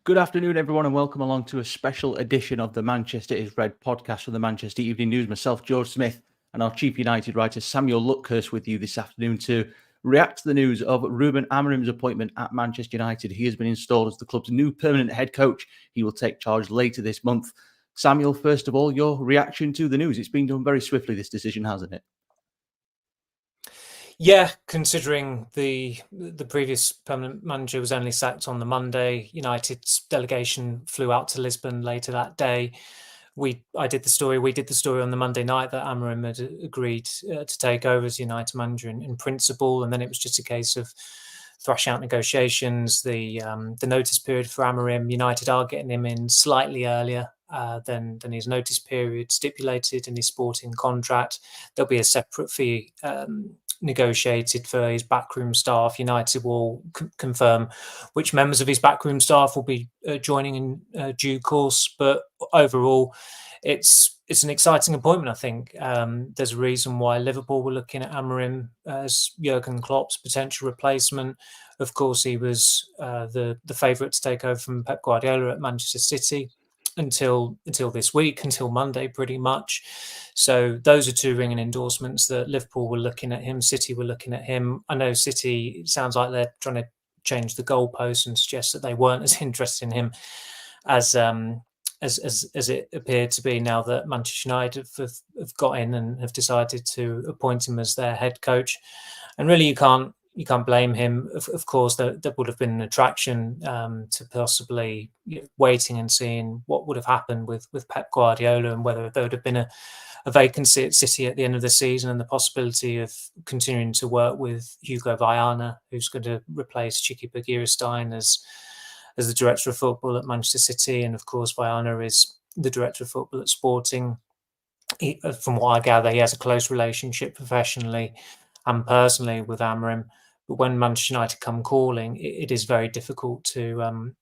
Good afternoon, everyone, and welcome along to a special edition of the Manchester is Red podcast from the Manchester Evening News. Myself, George Smith, and our Chief United writer, Samuel Luckhurst, with you this afternoon to react to the news of Ruben Amorim's appointment at Manchester United. He has been installed as the club's new permanent head coach. He will take charge later this month. Samuel, first of all, your reaction to the news. It's been done very swiftly, this decision, hasn't it? Yeah, considering the previous permanent manager was only sacked on the Monday, United's delegation flew out to Lisbon later that day. We did the story on the Monday night that Amorim had agreed to take over as United manager in principle, and then it was just a case of thrash out negotiations. The notice period for Amorim, United are getting him in slightly earlier than his notice period stipulated in his sporting contract. There'll be a separate fee negotiated for his backroom staff. United will confirm which members of his backroom staff will be joining in due course. But overall, it's an exciting appointment, I think. There's a reason why Liverpool were looking at Amorim as Jurgen Klopp's potential replacement. Of course, he was the favourite to take over from Pep Guardiola at Manchester City until this week, until Monday, pretty much. So those are two ringing endorsements that Liverpool were looking at him, City were looking at him. I know City, it sounds like they're trying to change the goalposts and suggest that they weren't as interested in him as it appeared to be now that Manchester United have got in and have decided to appoint him as their head coach. And really, you can't blame him. Of course, there would have been an attraction to possibly waiting and seeing what would have happened with Pep Guardiola and whether there would have been a vacancy at City at the end of the season and the possibility of continuing to work with Hugo Viana, who's going to replace Chiki Bergwijn as the director of football at Manchester City. And of course, Viana is the director of football at Sporting. From what I gather, he has a close relationship professionally and personally with Amorim. But when Manchester United come calling, it is very difficult to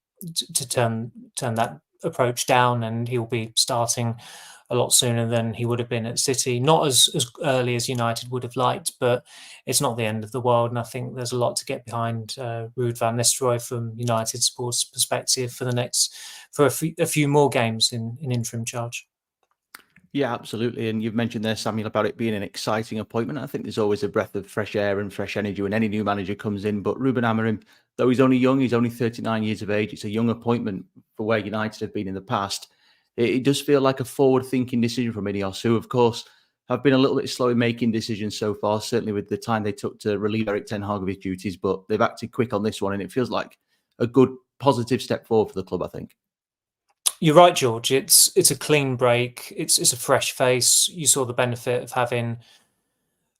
turn that approach down, and he'll be starting a lot sooner than he would have been at City. Not as early as United would have liked, but it's not the end of the world. And I think there's a lot to get behind Ruud van Nistelrooy from United sports perspective for a few more games in interim charge. Yeah, absolutely. And you've mentioned there, Samuel, about it being an exciting appointment. I think there's always a breath of fresh air and fresh energy when any new manager comes in. But Ruben Amorim, though he's only young, he's only 39 years of age. It's a young appointment for where United have been in the past. It does feel like a forward-thinking decision from Ineos, who, of course, have been a little bit slow in making decisions so far, certainly with the time they took to relieve Erik ten Hag of his duties. But they've acted quick on this one, and it feels like a good, positive step forward for the club, I think. You're right, George. It's a clean break. It's a fresh face. You saw the benefit of having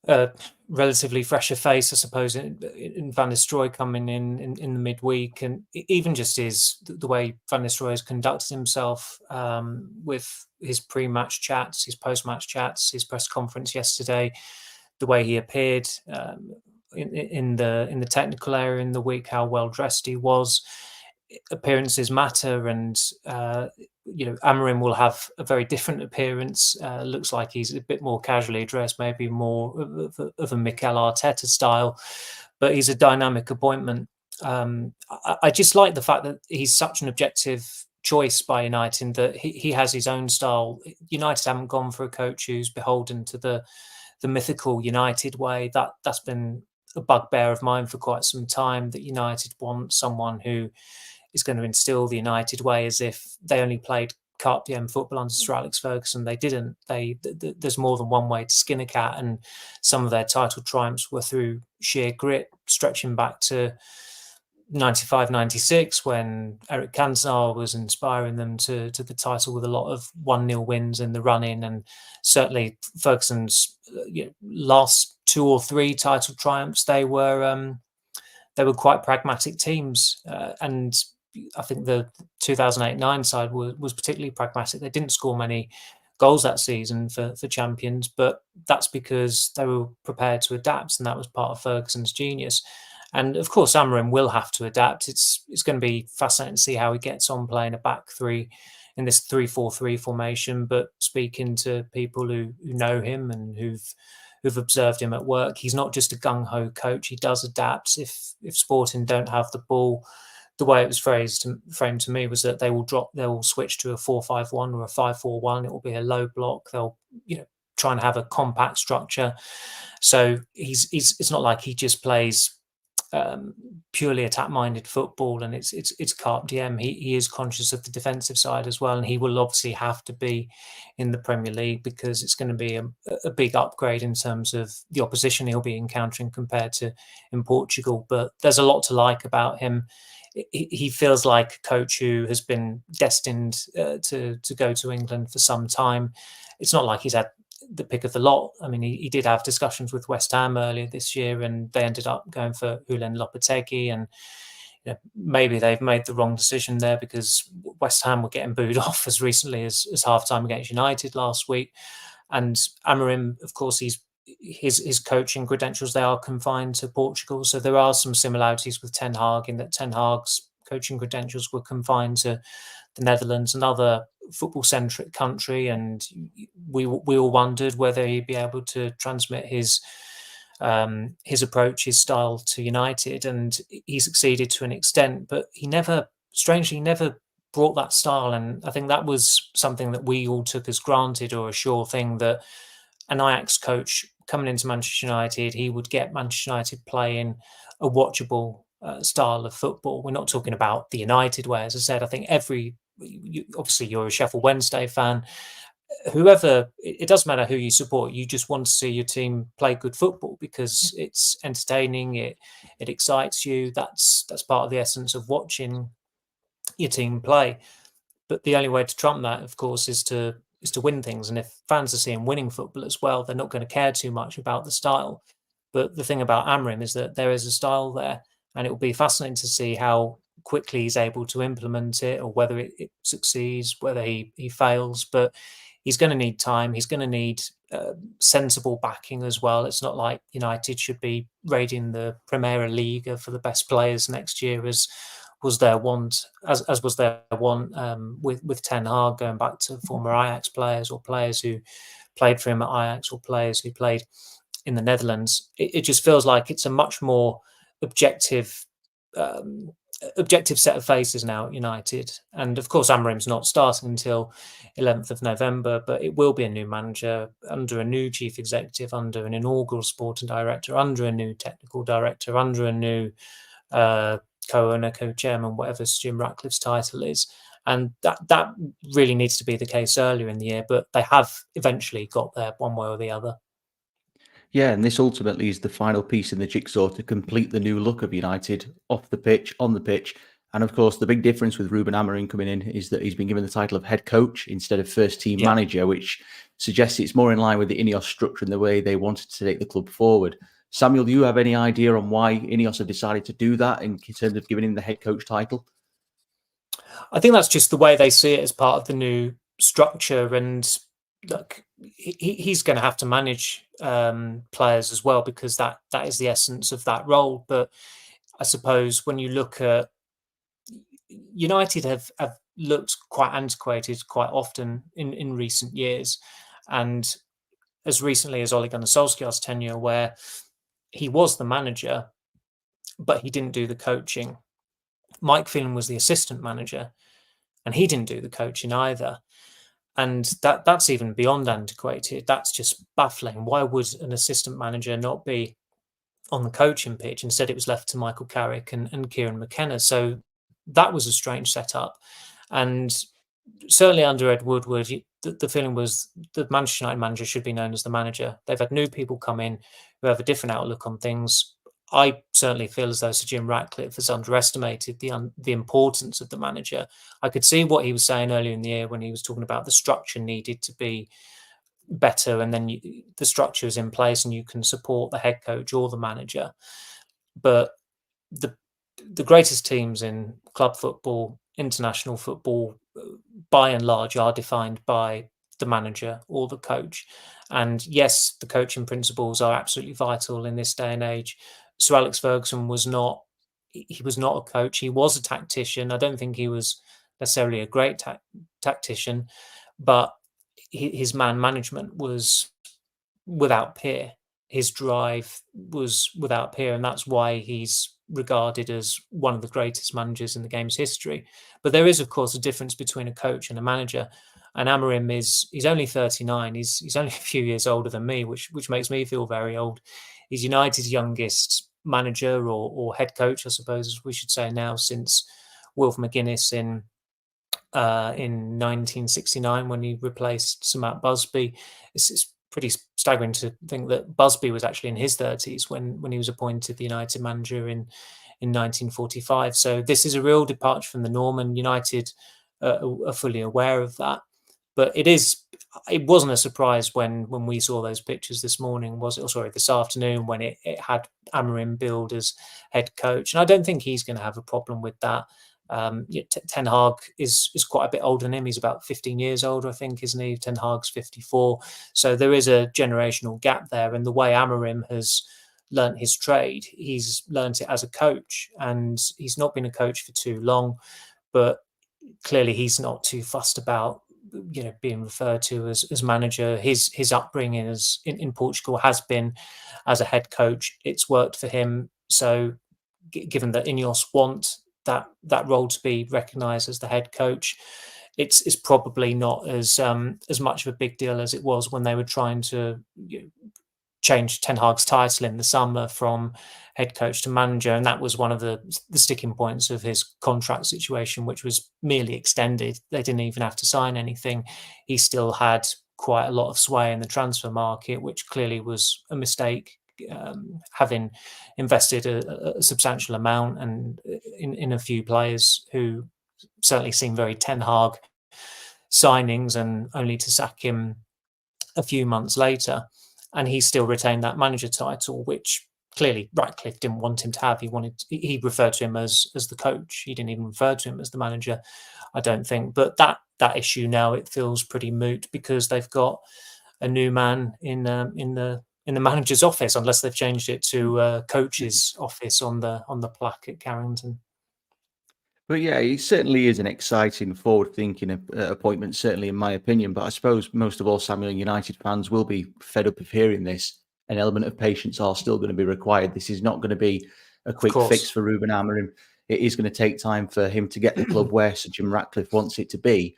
a relatively fresher face, I suppose, in Van Nistelrooy coming in the midweek, and even just the way Van Nistelrooy has conducted himself with his pre-match chats, his post-match chats, his press conference yesterday, the way he appeared in the technical area in the week, how well dressed he was. Appearances matter, and Amorim will have a very different appearance. Looks like he's a bit more casually dressed, maybe more of a Mikel Arteta style, but he's a dynamic appointment. I just like the fact that he's such an objective choice by United, in that he has his own style. United haven't gone for a coach who's beholden to the mythical United way. That's been a bugbear of mine for quite some time, that United want someone who is going to instill the United way, as if they only played carpe diem football under Sir Alex Ferguson. They didn't. There's more than one way to skin a cat, and some of their title triumphs were through sheer grit, stretching back to 95-96 when Eric Cantona was inspiring them to the title with a lot of 1-0 wins in the run-in, and certainly Ferguson's last 2 or 3 title triumphs, they were quite pragmatic teams, and I think the 2008-9 side was particularly pragmatic. They didn't score many goals that season for champions, but that's because they were prepared to adapt, and that was part of Ferguson's genius. And of course, Amorim will have to adapt. It's going to be fascinating to see how he gets on playing a back three in this 3-4-3 formation. But speaking to people who know him and who've observed him at work, he's not just a gung-ho coach. He does adapt. If Sporting don't have the ball, the way it was framed to me was that they'll switch to a 4-5-1 or a 5-4-1. It will be a low block. They'll, try and have a compact structure. So it's not like he just plays purely attack-minded football, and it's carpe diem. He is conscious of the defensive side as well, and he will obviously have to be in the Premier League because it's going to be a big upgrade in terms of the opposition he'll be encountering compared to in Portugal. But there's a lot to like about him. He feels like a coach who has been destined to go to England for some time. It's not like he's had the pick of the lot. I mean, he did have discussions with West Ham earlier this year, and they ended up going for Julen Lopetegui. And maybe they've made the wrong decision there because West Ham were getting booed off as recently as half-time against United last week. And Amorim, of course, his coaching credentials, they are confined to Portugal. So there are some similarities with Ten Hag in that Ten Hag's coaching credentials were confined to the Netherlands, another football-centric country, and we all wondered whether he'd be able to transmit his approach, his style to United, and he succeeded to an extent, but he never brought that style. And I think that was something that we all took as granted or a sure thing, that an Ajax coach coming into Manchester United, he would get Manchester United playing a watchable style of football. We're not talking about the United way. As I said, I think obviously you're a Sheffield Wednesday fan. It doesn't matter who you support. You just want to see your team play good football because it's entertaining. It excites you. That's part of the essence of watching your team play. But the only way to trump that, of course, is to win things. And if fans are seeing winning football as well, they're not going to care too much about the style. But the thing about Amorim is that there is a style there, and it will be fascinating to see how quickly he's able to implement it, or whether it succeeds, whether he fails. But he's going to need time. He's going to need sensible backing as well. It's not like United should be raiding the Premier League for the best players next year, as was their want with Ten Hag, going back to former Ajax players or players who played for him at Ajax or players who played in the Netherlands. It just feels like it's a much more objective set of faces now at United. And of course, Amorim's not starting until 11th of November, but it will be a new manager under a new chief executive, under an inaugural sporting director, under a new technical director, under a new co-owner, co-chairman, whatever Jim Ratcliffe's title is. And that really needs to be the case earlier in the year, but they have eventually got there one way or the other. Yeah, and this ultimately is the final piece in the jigsaw to complete the new look of United off the pitch, on the pitch. And of course, the big difference with Ruben Amorim coming in is that he's been given the title of head coach instead of first team manager, which suggests it's more in line with the Ineos structure and the way they wanted to take the club forward. Samuel, do you have any idea on why Ineos have decided to do that in terms of giving him the head coach title? I think that's just the way they see it as part of the new structure. And look, he's going to have to manage players as well, because that is the essence of that role. But I suppose when you look at United have looked quite antiquated quite often in recent years, and as recently as Ole Gunnar Solskjaer's tenure, where he was the manager but he didn't do the coaching. Mike Phelan was the assistant manager and he didn't do the coaching either. And that's even beyond antiquated. That's just baffling. Why would an assistant manager not be on the coaching pitch? Instead, it was left to Michael Carrick and Kieran McKenna. So that was a strange setup. And certainly under Ed Woodward, the feeling was the Manchester United manager should be known as the manager. They've had new people come in who have a different outlook on things. I certainly feel as though Sir Jim Ratcliffe has underestimated the importance of the manager. I could see what he was saying earlier in the year when he was talking about the structure needed to be better, and then the structure is in place and you can support the head coach or the manager. But the greatest teams in club football, international football, by and large, are defined by the manager or the coach. And yes, the coaching principles are absolutely vital in this day and age. Sir Alex Ferguson was not a coach. He was a tactician. I don't think he was necessarily a great tactician, but his man management was without peer. His drive was without peer, and that's why he's regarded as one of the greatest managers in the game's history. But there is, of course, a difference between a coach and a manager. And Amorim he's only 39. He's only a few years older than me, which makes me feel very old. He's United's youngest manager or head coach, I suppose, as we should say now, since Wilf McGuinness in 1969 when he replaced Sir Matt Busby. It's pretty staggering to think that Busby was actually in his 30s when he was appointed the United manager in 1945. So this is a real departure from the norm, and United are fully aware of that. But it wasn't a surprise when we saw those pictures this morning, was it? Or sorry, this afternoon, when it had Amorim billed as head coach. And I don't think he's going to have a problem with that. Ten Hag is quite a bit older than him. He's about 15 years older, I think, isn't he? Ten Hag's 54. So there is a generational gap there. And the way Amorim has learnt his trade, he's learnt it as a coach. And he's not been a coach for too long. But clearly he's not too fussed about being referred to as manager. His upbringing in Portugal has been as a head coach. It's worked for him. So given that Ineos want that role to be recognised as the head coach, it's probably not as much of a big deal as it was when they were trying to change Ten Hag's title in the summer from head coach to manager, and that was one of the sticking points of his contract situation, which was merely extended. They didn't even have to sign anything. He still had quite a lot of sway in the transfer market, which clearly was a mistake, having invested a substantial amount and in a few players who certainly seem very Ten Hag signings, and only to sack him a few months later. And he still retained that manager title, which clearly Ratcliffe didn't want him to have. He referred to him as the coach. He didn't even refer to him as the manager, I don't think. But that issue now, it feels pretty moot because they've got a new man in the manager's office, unless they've changed it to coach's office on the plaque at Carrington. But yeah, it certainly is an exciting, forward-thinking appointment, certainly in my opinion. But I suppose most of all, Samuel, United fans will be fed up of hearing this. An element of patience are still going to be required. This is not going to be a quick fix for Ruben Amorim. It is going to take time for him to get the club where Sir Jim Ratcliffe wants it to be.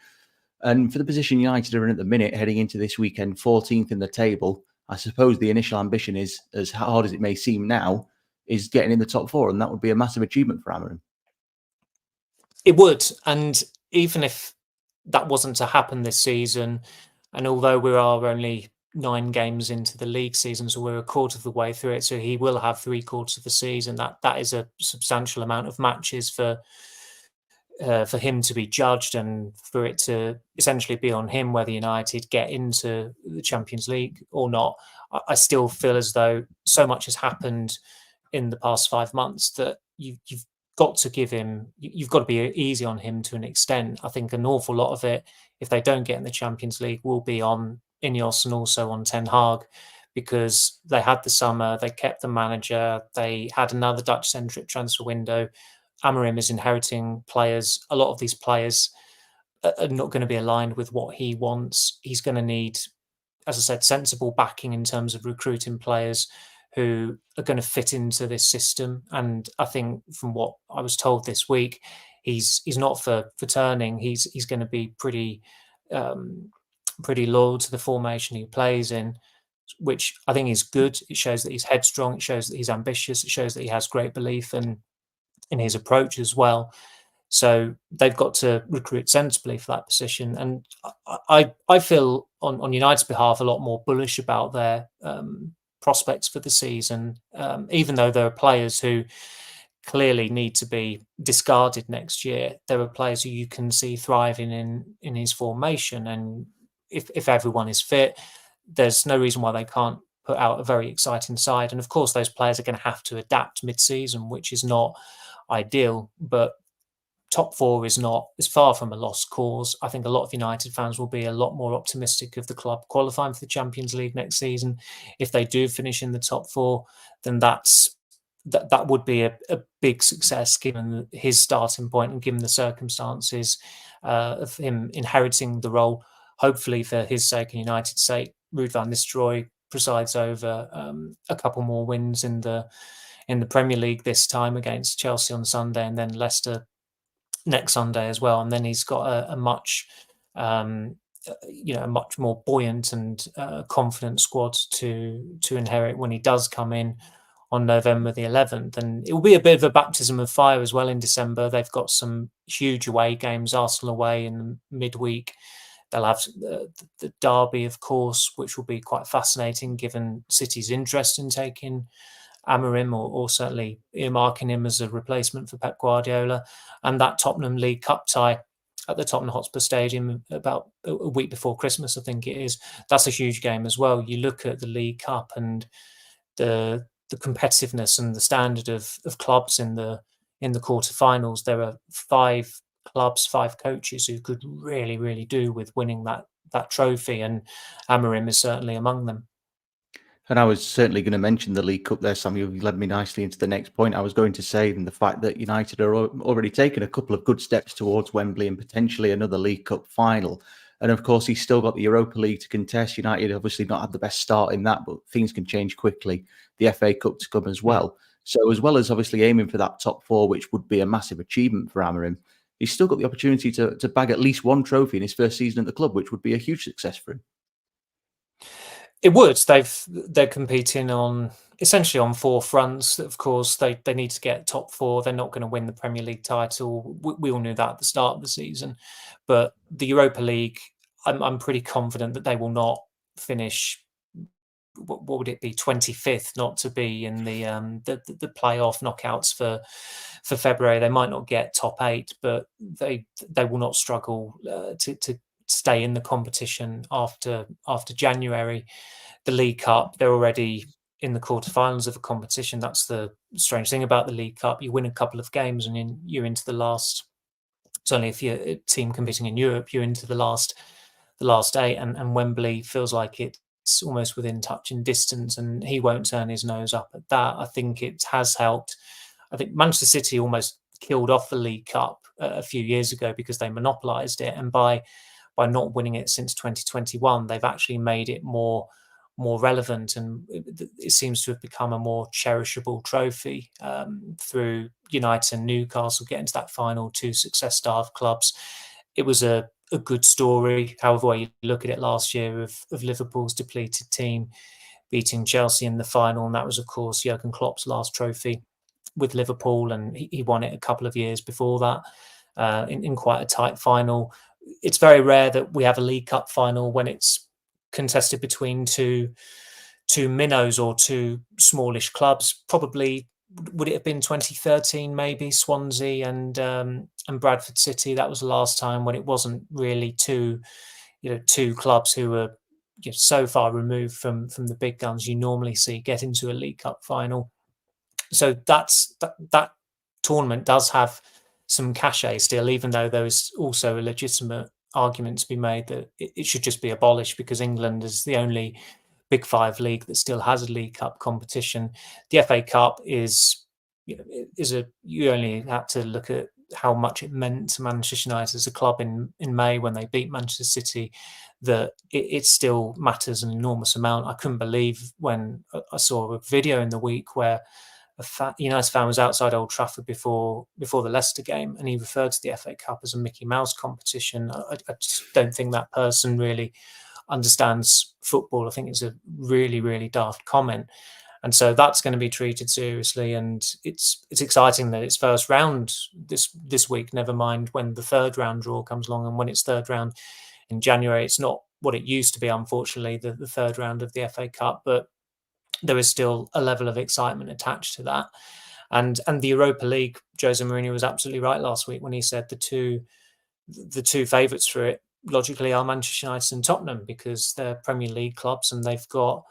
And for the position United are in at the minute, heading into this weekend, 14th in the table, I suppose the initial ambition is, as hard as it may seem now, is getting in the top four. And that would be a massive achievement for Amorim. It would, and even if that wasn't to happen this season, and although we are only 9 games into the league season, so we're a quarter of the way through it, so he will have 3/4 of the season. That is a substantial amount of matches for him to be judged, and for it to essentially be on him whether United get into the Champions League or not. I still feel as though so much has happened in the past 5 months that you've got to give him, you've got to be easy on him to an extent. I think an awful lot of it, if they don't get in the Champions League, will be on Ineos and also on Ten Hag, because they had the summer, they kept the manager, they had another Dutch-centric transfer window. Amorim is inheriting players. A lot of these players are not going to be aligned with what he wants. He's going to need, as I said, sensible backing in terms of recruiting players who are going to fit into this system. And I think from what I was told this week, he's not for turning. He's going to be pretty loyal to the formation he plays in, which I think is good. It shows that he's headstrong. It shows that he's ambitious. It shows that he has great belief in his approach as well. So they've got to recruit sensibly for that position. And I feel on United's behalf a lot more bullish about their prospects for the season, even though there are players who clearly need to be discarded next year. There are players who you can see thriving in his formation, and if everyone is fit, there's no reason why they can't put out a very exciting side. And of course, those players are going to have to adapt mid-season, which is not ideal, but top 4 is far from a lost cause. I think a lot of United fans will be a lot more optimistic of the club qualifying for the Champions League next season. If they do finish in the top 4, then that would be a big success given his starting point and given the circumstances of him inheriting the role. Hopefully, for his sake and United's sake, Ruud van Nistelrooy presides over a couple more wins in the in the Premier League this time against Chelsea on Sunday, and then Leicester next Sunday as well. And then he's got a much a much more buoyant and confident squad to inherit when he does come in on November the 11th. And it will be a bit of a baptism of fire as well in December. They've got some huge away games, Arsenal away in midweek. They'll have the derby, of course, which will be quite fascinating given City's interest in taking Amorim, or certainly earmarking him as a replacement for Pep Guardiola, and that Tottenham League Cup tie at the Tottenham Hotspur Stadium about a week before Christmas, I think it is. That's a huge game as well. You look at the League Cup and the competitiveness and the standard of clubs in the quarterfinals. There are 5 clubs, 5 coaches who could really, really do with winning that trophy, and Amorim is certainly among them. And I was certainly going to mention the League Cup there, Samuel. You led me nicely into the next point I was going to say, and the fact that United are already taking a couple of good steps towards Wembley and potentially another League Cup final. And of course, he's still got the Europa League to contest. United obviously not had the best start in that, but things can change quickly. The FA Cup to come as well. So as well as obviously aiming for that top 4, which would be a massive achievement for Amorim, he's still got the opportunity to bag at least one trophy in his first season at the club, which would be a huge success for him. It would. They're competing on essentially on 4 fronts. Of course, they need to get top 4. They're not going to win the Premier League title. We all knew that at the start of the season. But the Europa League, I'm pretty confident that they will not finish. What would it be? 25th, not to be in the playoff knockouts for February. They might not get top 8, but they will not struggle to stay in the competition after January. The League Cup, they're already in the quarterfinals of a competition. That's the strange thing about the League Cup. You win a couple of games and you're into the last. Certainly, if you're a team competing in Europe, you're into the last 8. And Wembley feels like it's almost within touching distance, and he won't turn his nose up at that. I think it has helped. I think Manchester City almost killed off the League Cup a few years ago because they monopolised it, and by not winning it since 2021, they've actually made it more relevant, and it seems to have become a more cherishable trophy through United and Newcastle getting to that final, 2 success-starved clubs. It was a good story, however way you look at it, last year of Liverpool's depleted team beating Chelsea in the final, and that was, of course, Jurgen Klopp's last trophy with Liverpool, and he won it a couple of years before that in quite a tight final. It's very rare that we have a League Cup final when it's contested between two minnows or 2 smallish clubs. Probably, would it have been 2013? Maybe Swansea and Bradford City. That was the last time when it wasn't really two clubs who were so far removed from the big guns you normally see get into a League Cup final. So that tournament does have some cachet still, even though there is also a legitimate argument to be made that it should just be abolished because England is the only Big 5 league that still has a League Cup competition. The FA Cup is you only have to look at how much it meant to Manchester United as a club in May when they beat Manchester City, that it still matters an enormous amount. I couldn't believe when I saw a video in the week where a United fan was outside Old Trafford before the Leicester game, and he referred to the FA Cup as a Mickey Mouse competition. I just don't think that person really understands football. I think it's a really, really daft comment. And so that's going to be treated seriously, and it's exciting that it's first round this week, never mind when the third round draw comes along. And when it's third round in January, it's not what it used to be, unfortunately, the third round of the FA Cup, but there is still a level of excitement attached to that. And the Europa League, Jose Mourinho was absolutely right last week when he said the two favourites for it logically are Manchester United and Tottenham, because they're Premier League clubs and they've got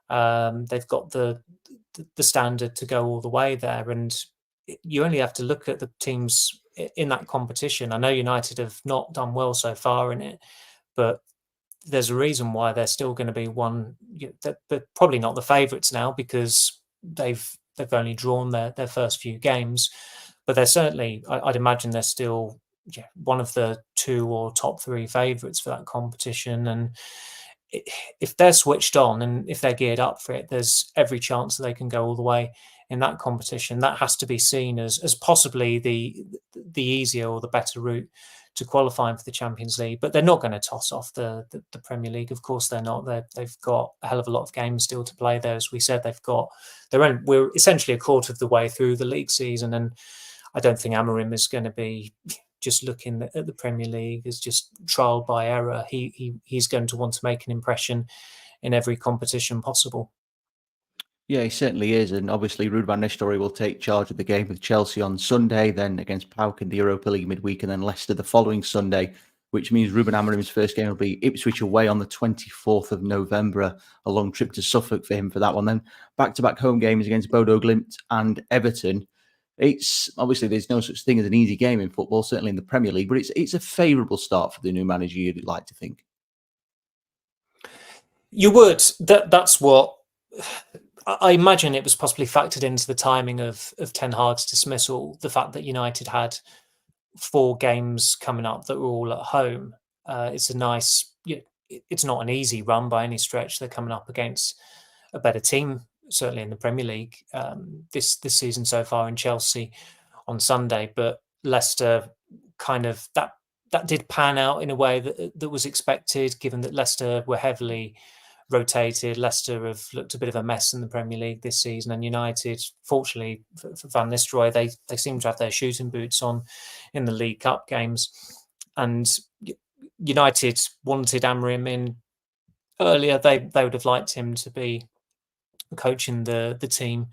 the standard to go all the way there. And you only have to look at the teams in that competition. I know United have not done well so far in it, but there's a reason why they're still going to be one. They're probably not the favourites now because they've only drawn their first few games, but they're certainly, I'd imagine they're still one of the 2 or top 3 favourites for that competition. And if they're switched on and if they're geared up for it, there's every chance that they can go all the way in that competition. That has to be seen as possibly the easier or the better route to qualifying for the Champions League. But they're not going to toss off the Premier League. Of course they're not. They've got a hell of a lot of games still to play there. As we said, they've got their own. We're essentially a quarter of the way through the league season, and I don't think Amorim is going to be just looking at the Premier League as just trial by error. He's going to want to make an impression in every competition possible. Yeah, he certainly is. And obviously, Ruud van Nistelrooy will take charge of the game with Chelsea on Sunday, then against PAOK in the Europa League midweek, and then Leicester the following Sunday, which means Ruben Amorim's first game will be Ipswich away on the 24th of November, a long trip to Suffolk for him for that one. Then back-to-back home games against Bodo Glimt and Everton. It's obviously there's no such thing as an easy game in football, certainly in the Premier League, but it's a favourable start for the new manager, you'd like to think. You would. That's what I imagine. It was possibly factored into the timing of Ten Hag's dismissal, the fact that United had 4 games coming up that were all at home. It's a nice, it's not an easy run by any stretch. They're coming up against a better team, certainly in the Premier League this season so far, in Chelsea on Sunday. But Leicester kind of that did pan out in a way that was expected, given that Leicester were heavily rotated. Leicester have looked a bit of a mess in the Premier League this season, and United, fortunately for Van Nistelrooy, they seem to have their shooting boots on in the League Cup games. And United wanted Amorim in earlier. They would have liked him to be coaching the team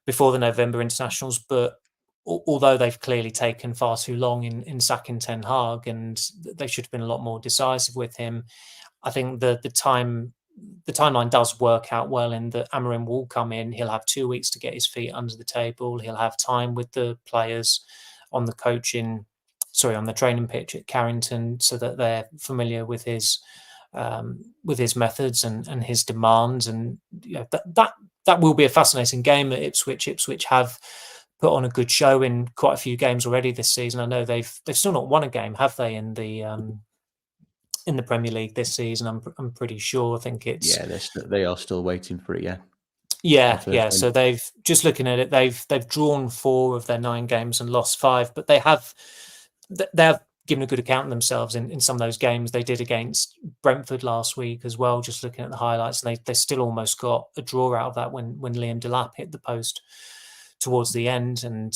before the November internationals, but although they've clearly taken far too long in sacking Ten Hag, and they should have been a lot more decisive with him, I think the timeline does work out well in that Amorim will come in. He'll have 2 weeks to get his feet under the table. He'll have time with the players on the training pitch at Carrington, so that they're familiar with his methods and his demands. And that will be a fascinating game at Ipswich. Ipswich have put on a good show in quite a few games already this season. I know they've still not won a game, have they, in the Premier League this season? I'm pretty sure. I think it's they are still waiting for it. Yeah. So they've, just looking at it, they've drawn 4 of their 9 games and lost 5, but they have given a good account of themselves in some of those games. They did against Brentford last week as well. Just looking at the highlights, and they still almost got a draw out of that when Liam Delap hit the post towards the end. And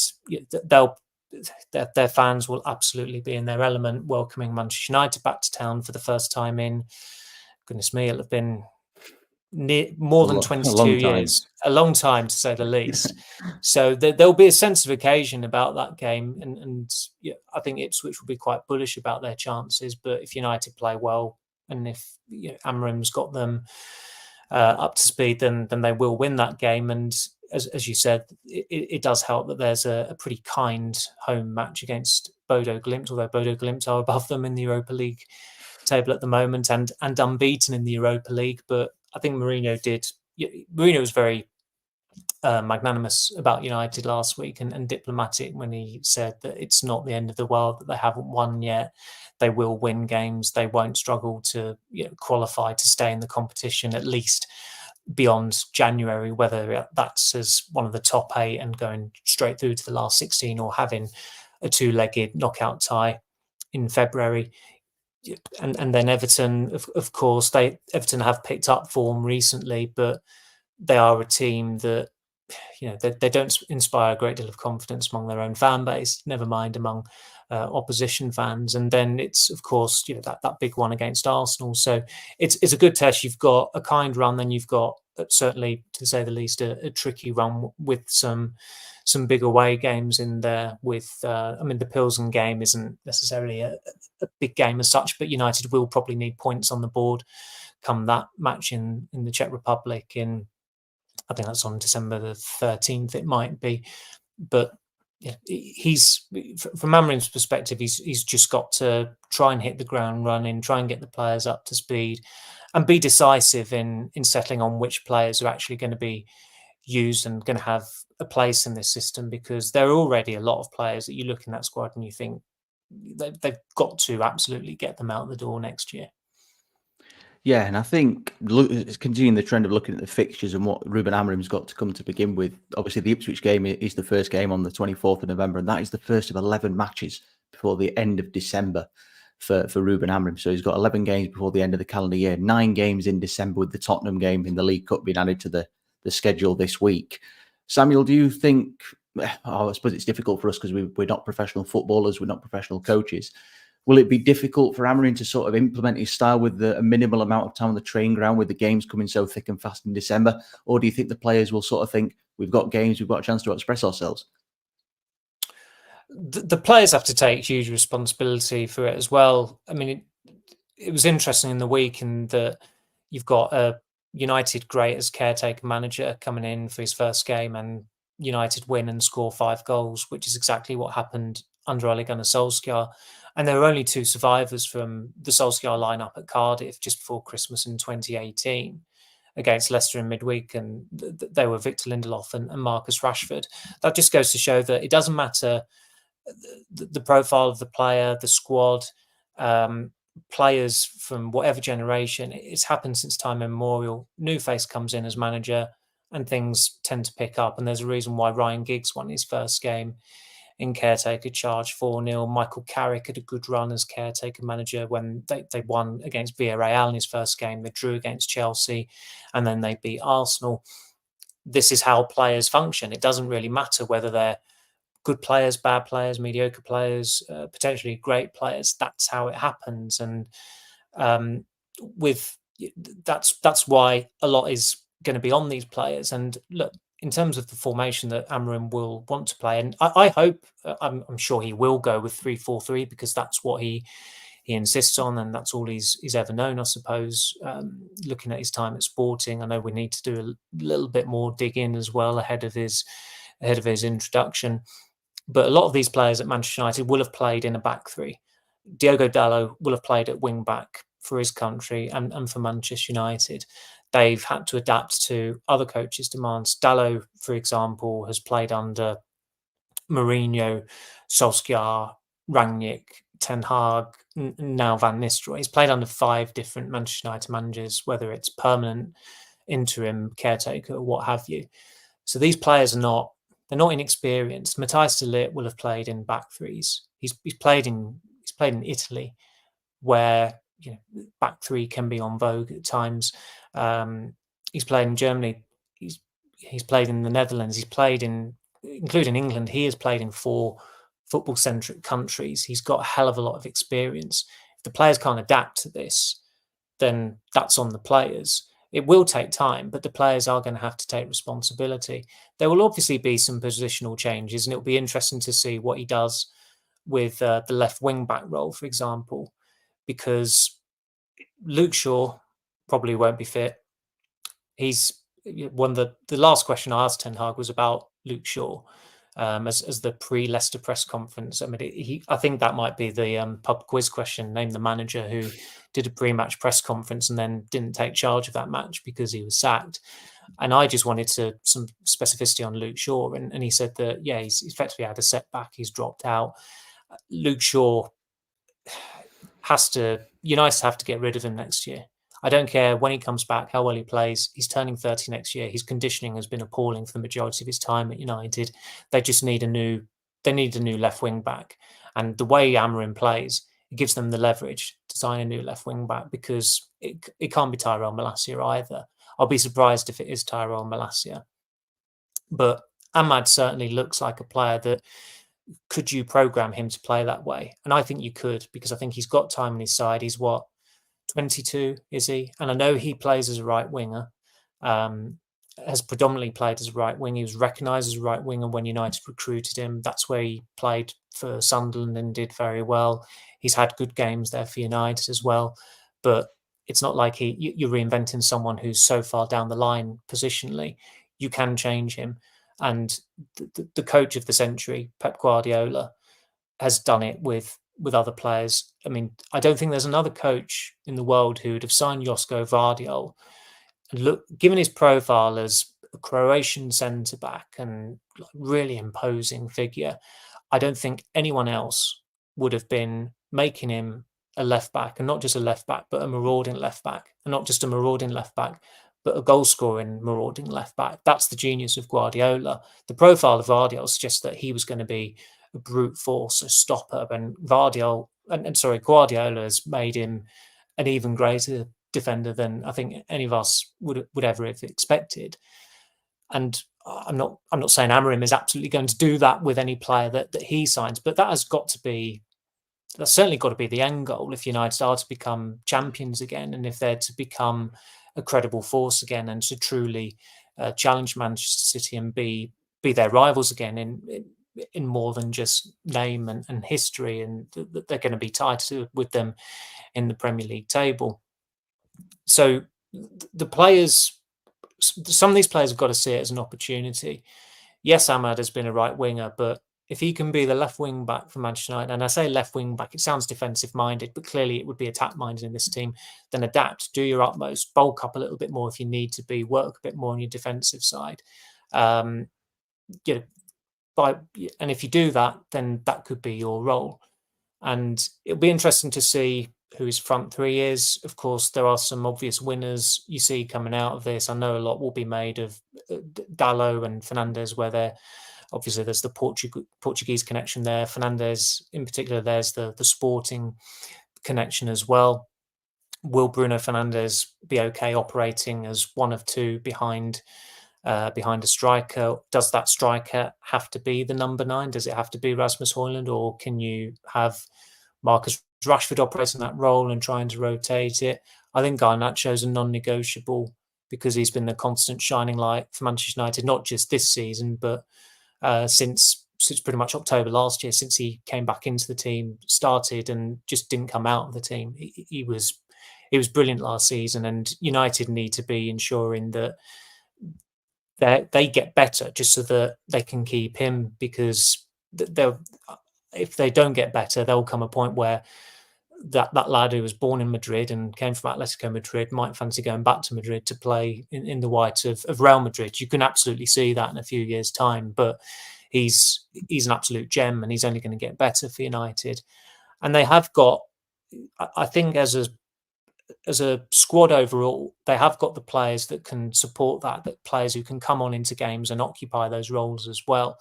their fans will absolutely be in their element, welcoming Manchester United back to town for the first time in, goodness me, it'll have been more than 22 years, a long time to say the least. So there'll be a sense of occasion about that game, and I think Ipswich will be quite bullish about their chances. But if United play well, and if Amorim's got them up to speed, then they will win that game. And as you said, it does help that there's a pretty kind home match against Bodo Glimt, although Bodo Glimt are above them in the Europa League table at the moment, and unbeaten in the Europa League. But I think Mourinho was very magnanimous about United last week, and diplomatic when he said that it's not the end of the world that they haven't won yet. They will win games. They won't struggle to qualify to stay in the competition, at least beyond January, whether that's as one of the top 8 and going straight through to the last 16, or having a 2-legged knockout tie in February. And then Everton, of course, Everton have picked up form recently, but they are a team that they don't inspire a great deal of confidence among their own fan base, never mind among opposition fans. And then it's, of course, that big one against Arsenal. So it's a good test. You've got a kind run, then you've got, certainly to say the least, a tricky run with some big away games in there. With the Pilsen game isn't necessarily a big game as such, but United will probably need points on the board come that match in the Czech Republic I think that's on December the 13th, it might be. But he's, from Amorim's perspective, he's just got to try and hit the ground running, try and get the players up to speed, and be decisive in settling on which players are actually going to be used and going to have a place in this system, because there are already a lot of players that you look in that squad and you think they've got to absolutely get them out the door next year. Yeah, and I think it's continuing the trend of looking at the fixtures and what Ruben Amorim's got to come to begin with. Obviously, the Ipswich game is the first game on the 24th of November, and that is the first of 11 matches before the end of December for Ruben Amorim. So he's got 11 games before the end of the calendar year, 9 games in December, with the Tottenham game in the League Cup being added to the schedule this week. Samuel, do you think? I suppose it's difficult for us because we're not professional footballers, we're not professional coaches. Will it be difficult for Amorim to sort of implement his style with a minimal amount of time on the training ground, with the games coming so thick and fast in December? Or do you think the players will sort of think, we've got games, we've got a chance to express ourselves? The players have to take huge responsibility for it as well. I mean, it was interesting in the week in that you've got a United great as caretaker manager coming in for his first game, and United win and score 5 goals, which is exactly what happened under Ole Gunnar Solskjaer. And there were only 2 survivors from the Solskjaer lineup at Cardiff just before Christmas in 2018 against Leicester in midweek, and they were Victor Lindelof and Marcus Rashford. That just goes to show that it doesn't matter the profile of the player, the squad, players from whatever generation. It's happened since time immemorial. New face comes in as manager and things tend to pick up. And there's a reason why Ryan Giggs won his first game in caretaker charge 4-0. Michael Carrick had a good run as caretaker manager when they won against Villarreal in his first game. They drew against Chelsea and then they beat Arsenal. This is how players function. It doesn't really matter whether they're good players, bad players, mediocre players, potentially great players. That's how it happens. And that's why a lot is going to be on these players. And look, in terms of the formation that Amorim will want to play, and I hope, I'm sure he will go with 3-4-3 because that's what he insists on, and that's all he's ever known, I suppose. Looking at his time at Sporting, I know we need to do a little bit more digging as well ahead of his introduction. But a lot of these players at Manchester United will have played in a back three. Diogo Dalot will have played at wing back for his country and for Manchester United. They've had to adapt to other coaches' demands. Dalot, for example, has played under Mourinho, Solskjaer, Rangnick, Ten Hag, now Van Nistelrooy. He's played under 5 different Manchester United managers, whether it's permanent, interim, caretaker, what have you. So these players they're not inexperienced. Matthias de Ligt will have played in back threes. He's played in Italy, where back three can be on vogue at times. He's played in Germany. He's played in the Netherlands. He's played including England. He has played in 4 football-centric countries. He's got a hell of a lot of experience. If the players can't adapt to this, then that's on the players. It will take time, but the players are going to have to take responsibility. There will obviously be some positional changes, and it'll be interesting to see what he does with the left wing back role, for example, because Luke Shaw probably won't be fit. He's one of the last question I asked Ten Hag was about Luke Shaw as the pre-Leicester press conference. I mean, I think that might be the pub quiz question. Name the manager who did a pre-match press conference and then didn't take charge of that match because he was sacked. And I just wanted some specificity on Luke Shaw. And he said that, he's effectively had a setback. He's dropped out. Luke Shaw United have to get rid of him next year. I don't care when he comes back, how well he plays. He's turning 30 next year. His conditioning has been appalling for the majority of his time at United. They just need a new left wing back. And the way Amorim plays, it gives them the leverage to sign a new left wing back, because it can't be Tyrone Marshall either. I'll be surprised if it is Tyrone Marshall. But Ahmad certainly looks like a player that, could you program him to play that way? And I think you could, because I think he's got time on his side. He's 22, is he? And I know he plays as a right winger, has predominantly played as a right wing. He was recognised as a right winger when United recruited him. That's where he played for Sunderland and did very well. He's had good games there for United as well. But it's not like you're reinventing someone who's so far down the line positionally. You can change him. And the coach of the century, Pep Guardiola, has done it with other players. I mean, I don't think there's another coach in the world who would have signed Josko Vardiol. And given his profile as a Croatian centre-back and really imposing figure, I don't think anyone else would have been making him a left back, and not just a left back, but a marauding left back, and not just a marauding left back, but a goal scoring marauding left back. That's the genius of Guardiola. The profile of Guardiola suggests that he was going to be a brute force, a stopper, and Guardiola has made him an even greater defender than I think any of us would ever have expected. And I'm not saying Amorim is absolutely going to do that with any player that he signs, but that's certainly got to be the end goal if United are to become champions again, and if they're to become a credible force again, and to truly challenge Manchester City and be their rivals again in more than just name and history, and that they're going to be tied with them in the Premier League table. So the players, some of these players have got to see it as an opportunity. Yes, Ahmad has been a right winger, but if he can be the left wing back for Manchester United, and I say left wing back, it sounds defensive minded, but clearly it would be attack minded in this team, then adapt, do your utmost, bulk up a little bit more if you need to be, work a bit more on your defensive side. And if you do that, then that could be your role. And it'll be interesting to see who his front three is. Of course, there are some obvious winners you see coming out of this. I know a lot will be made of Dalot and Fernandes, where they're obviously there's the Portuguese connection there. Fernandes, in particular, there's the Sporting connection as well. Will Bruno Fernandes be okay operating as one of two behind a striker? Does that striker have to be the number 9? Does it have to be Rasmus Højlund, or can you have Marcus Rashford operating that role and trying to rotate it? I think Garnacho's a non-negotiable because he's been the constant shining light for Manchester United, not just this season, but since pretty much October last year, since he came back into the team, started and just didn't come out of the team. He was brilliant last season, and United need to be ensuring that they get better just so that they can keep him, because if they don't get better, there'll come a point where that lad who was born in Madrid and came from Atletico Madrid might fancy going back to Madrid to play in the white of Real Madrid. You can absolutely see that in a few years' time, but he's an absolute gem, and he's only going to get better for United. And they have got, I think, as a squad overall, they have got the players that can support that players who can come on into games and occupy those roles as well.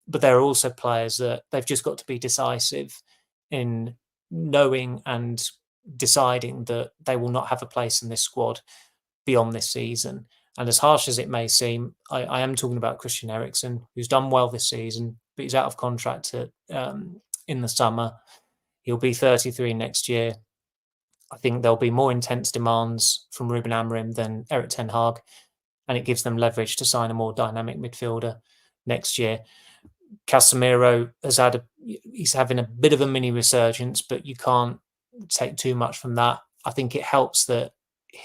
But there are also players that they've just got to be decisive in knowing and deciding that they will not have a place in this squad beyond this season. And as harsh as it may seem, I am talking about Christian Eriksen, who's done well this season, but he's out of contract in the summer. He'll be 33 next year. I think there'll be more intense demands from Ruben Amorim than Erik ten Hag, and it gives them leverage to sign a more dynamic midfielder next year. Casemiro he's having a bit of a mini resurgence, but you can't take too much from that. I think it helps that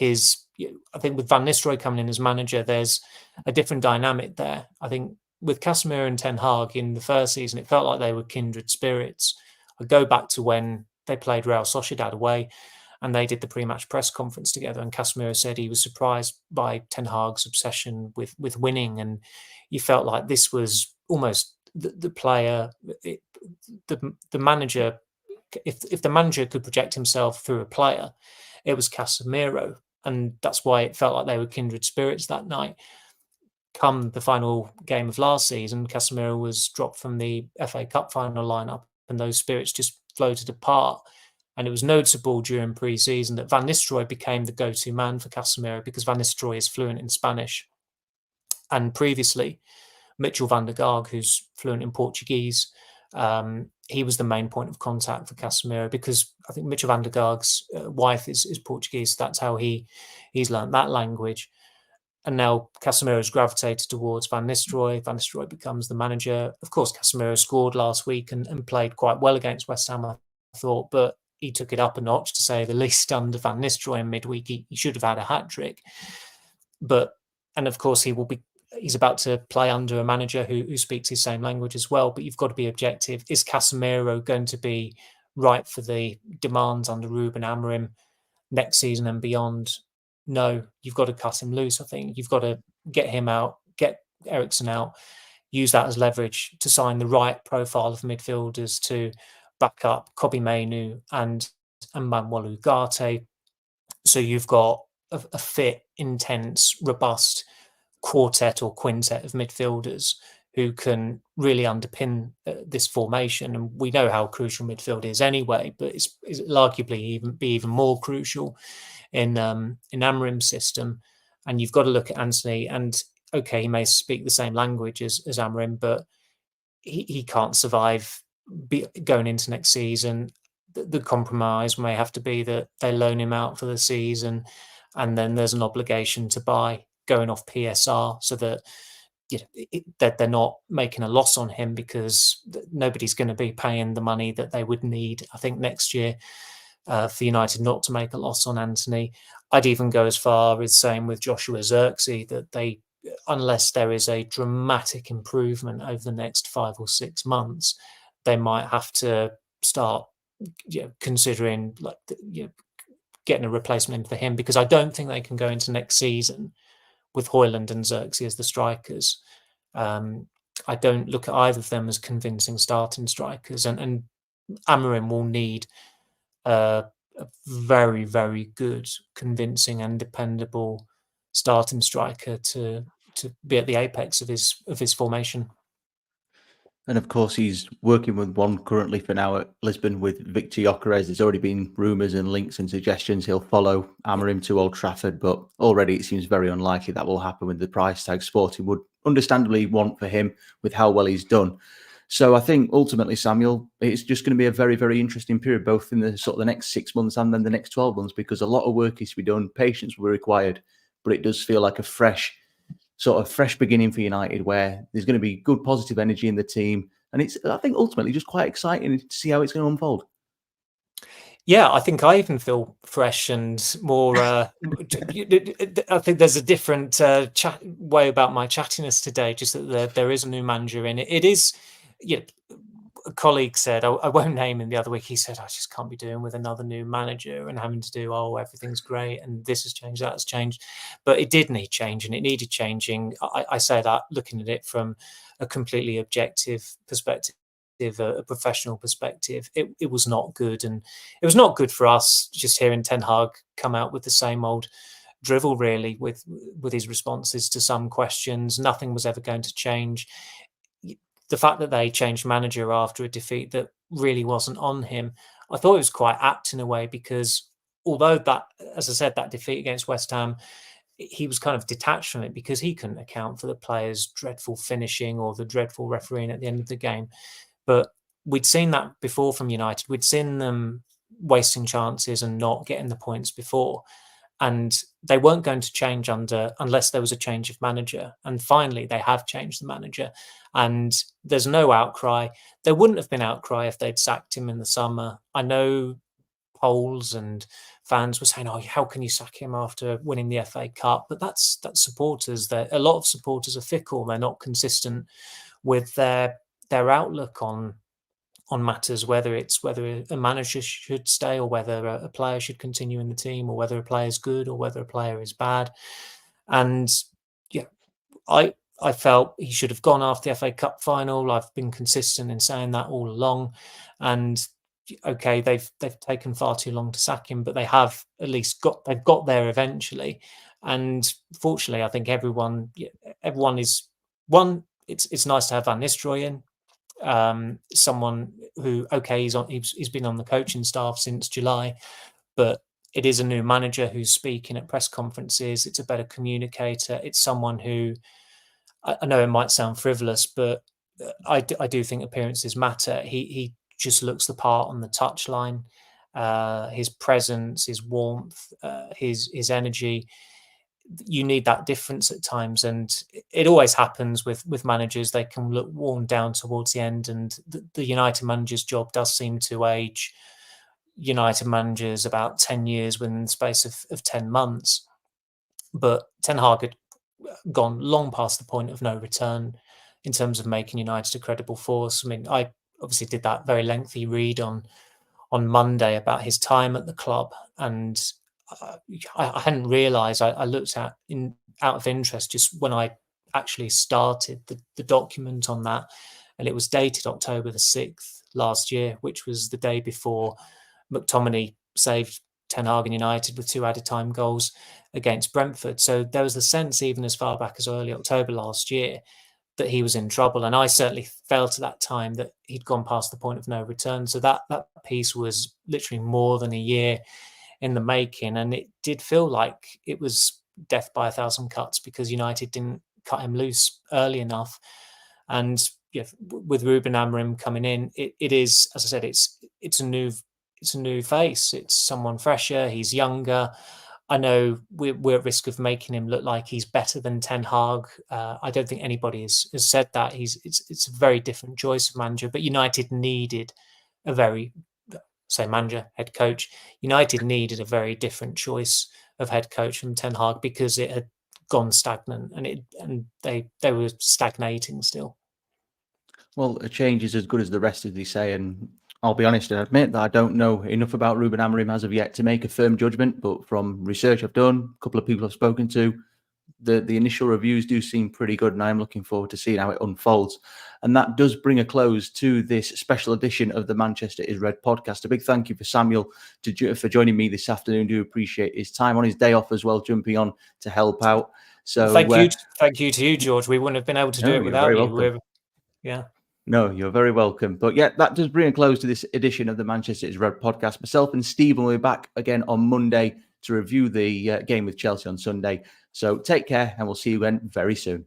I think with Van Nistelrooy coming in as manager, there's a different dynamic there. I think with Casemiro and Ten Hag in the first season, it felt like they were kindred spirits. I go back to when they played Real Sociedad away, and they did the pre-match press conference together, and Casemiro said he was surprised by Ten Hag's obsession with winning, and you felt like this was almost the player, the manager. If the manager could project himself through a player, it was Casemiro, and that's why it felt like they were kindred spirits that night. Come the final game of last season, Casemiro was dropped from the FA Cup final lineup, and those spirits just floated apart. And it was noticeable during pre-season that Van Nistelrooy became the go-to man for Casemiro, because Van Nistelrooy is fluent in Spanish. And previously, Mitchell van der Gaag, who's fluent in Portuguese, he was the main point of contact for Casemiro, because I think Mitchell van der Gaag's wife is Portuguese. So that's how he's learned that language. And now Casemiro has gravitated towards Van Nistelrooy. Van Nistelrooy becomes the manager. Of course, Casemiro scored last week and played quite well against West Ham, I thought, but he took it up a notch, to say the least, under Van Nistelrooy in midweek. He should have had a hat-trick. And of course, he's about to play under a manager who speaks his same language as well. But you've got to be objective. Is Casemiro going to be right for the demands under Ruben Amorim next season and beyond? No, you've got to cut him loose. I think you've got to get him out, get Eriksen out, use that as leverage to sign the right profile of midfielders to back up Kobbie Mainoo and Manuel Ugarte. So you've got a fit, intense, robust quartet or quintet of midfielders who can really underpin this formation. And we know how crucial midfield is anyway, but it'll arguably be even more crucial in Amorim's system. And you've got to look at Anthony, and okay, he may speak the same language as Amorim, but he can't survive going into next season. The compromise may have to be that they loan him out for the season, and then there's an obligation to buy going off PSR, so that that they're not making a loss on him, because nobody's going to be paying the money that they would need, I think, next year for United not to make a loss on Anthony. I'd even go as far as saying with Joshua Zirkzee that unless there is a dramatic improvement over the next 5 or 6 months, they might have to start considering getting a replacement for him, because I don't think they can go into next season with Højlund and Zirkzee as the strikers. I don't look at either of them as convincing starting strikers, and Amorim will need a very, very good, convincing and dependable starting striker to be at the apex of his formation. And of course, he's working with one currently for now at Lisbon with Victor Gyökeres. There's already been rumours and links and suggestions he'll follow Amorim to Old Trafford, but already it seems very unlikely that will happen with the price tag Sporting would understandably want for him with how well he's done. So I think ultimately, Samuel, it's just going to be a very, very interesting period, both in the sort of the next 6 months and then the next 12 months, because a lot of work is to be done. Patience will be required, but it does feel like a fresh beginning for United, where there's going to be good positive energy in the team. And it's, I think, ultimately just quite exciting to see how it's going to unfold. Yeah, I think I even feel fresh and more. I think there's a different way about my chattiness today, just that there is a new manager in it. It is, a colleague said, I won't name him, the other week, he said, I just can't be doing with another new manager and having to do, everything's great and this has changed, that has changed. But it did need change, and it needed changing. I say that looking at it from a completely objective perspective, a professional perspective. It was not good, and it was not good for us just hearing Ten Hag come out with the same old drivel, really, with his responses to some questions. Nothing was ever going to change. The fact that they changed manager after a defeat that really wasn't on him, I thought it was quite apt in a way, because although that, as I said, that defeat against West Ham, he was kind of detached from it because he couldn't account for the players' dreadful finishing or the dreadful refereeing at the end of the game. But we'd seen that before from United. We'd seen them wasting chances and not getting the points before. And they weren't going to change unless there was a change of manager. And finally, they have changed the manager. And there's no outcry. There wouldn't have been outcry if they'd sacked him in the summer. I know polls and fans were saying, how can you sack him after winning the FA Cup? But that's supporters. A lot of supporters are fickle. They're not consistent with their outlook on matters, whether a manager should stay or whether a player should continue in the team, or whether a player is good or whether a player is bad. And yeah, I felt he should have gone after the FA Cup final. I've been consistent in saying that all along. And okay, they've taken far too long to sack him, but they have at least got there eventually. And fortunately, I think everyone is one. It's nice to have Van Nistelrooy in. Someone who, he's been on the coaching staff since July, but it is a new manager who's speaking at press conferences. It's a better communicator. It's someone who, I know it might sound frivolous, but I do think appearances matter. He just looks the part on the touchline. His presence, his warmth, his energy. You need that difference at times, and it always happens with managers. They can look worn down towards the end, and the United manager's job does seem to age United managers about 10 years within the space of 10 months. But Ten Hag had gone long past the point of no return in terms of making United a credible force. I mean, I obviously did that very lengthy read on Monday about his time at the club, and I hadn't realised. I looked at out of interest just when I actually started the document on that, and it was dated October the 6th last year, which was the day before McTominay saved Ten Hag and United with 2 added time goals against Brentford. So there was the sense, even as far back as early October last year, that he was in trouble. And I certainly felt at that time that he'd gone past the point of no return. So that piece was literally more than a year in the making. And it did feel like it was death by 1,000 cuts because United didn't cut him loose early enough. And yeah, with Ruben Amorim coming in, it is, as I said, it's a new face. It's someone fresher. He's younger. I know we're at risk of making him look like he's better than Ten Hag. I don't think anybody has said that. It's a very different choice of manager, but United needed a very, say, manager, head coach. United needed a very different choice of head coach from Ten Hag because it had gone stagnant and they were stagnating still. Well, a change is as good as the rest, as they say, and I'll be honest and admit that I don't know enough about Ruben Amorim as of yet to make a firm judgment, but from research I've done, a couple of people I've spoken to, the initial reviews do seem pretty good, and I'm looking forward to seeing how it unfolds. And that does bring a close to this special edition of the Manchester is Red podcast. A big thank you for Samuel for joining me this afternoon. Do appreciate his time on his day off as well, jumping on to help out. So thank you to you, George. We wouldn't have been able to do it without you. Yeah. No, you're very welcome. But yeah, that does bring a close to this edition of the Manchester is Red podcast. Myself and Steven will be back again on Monday to review the game with Chelsea on Sunday. So take care, and we'll see you again very soon.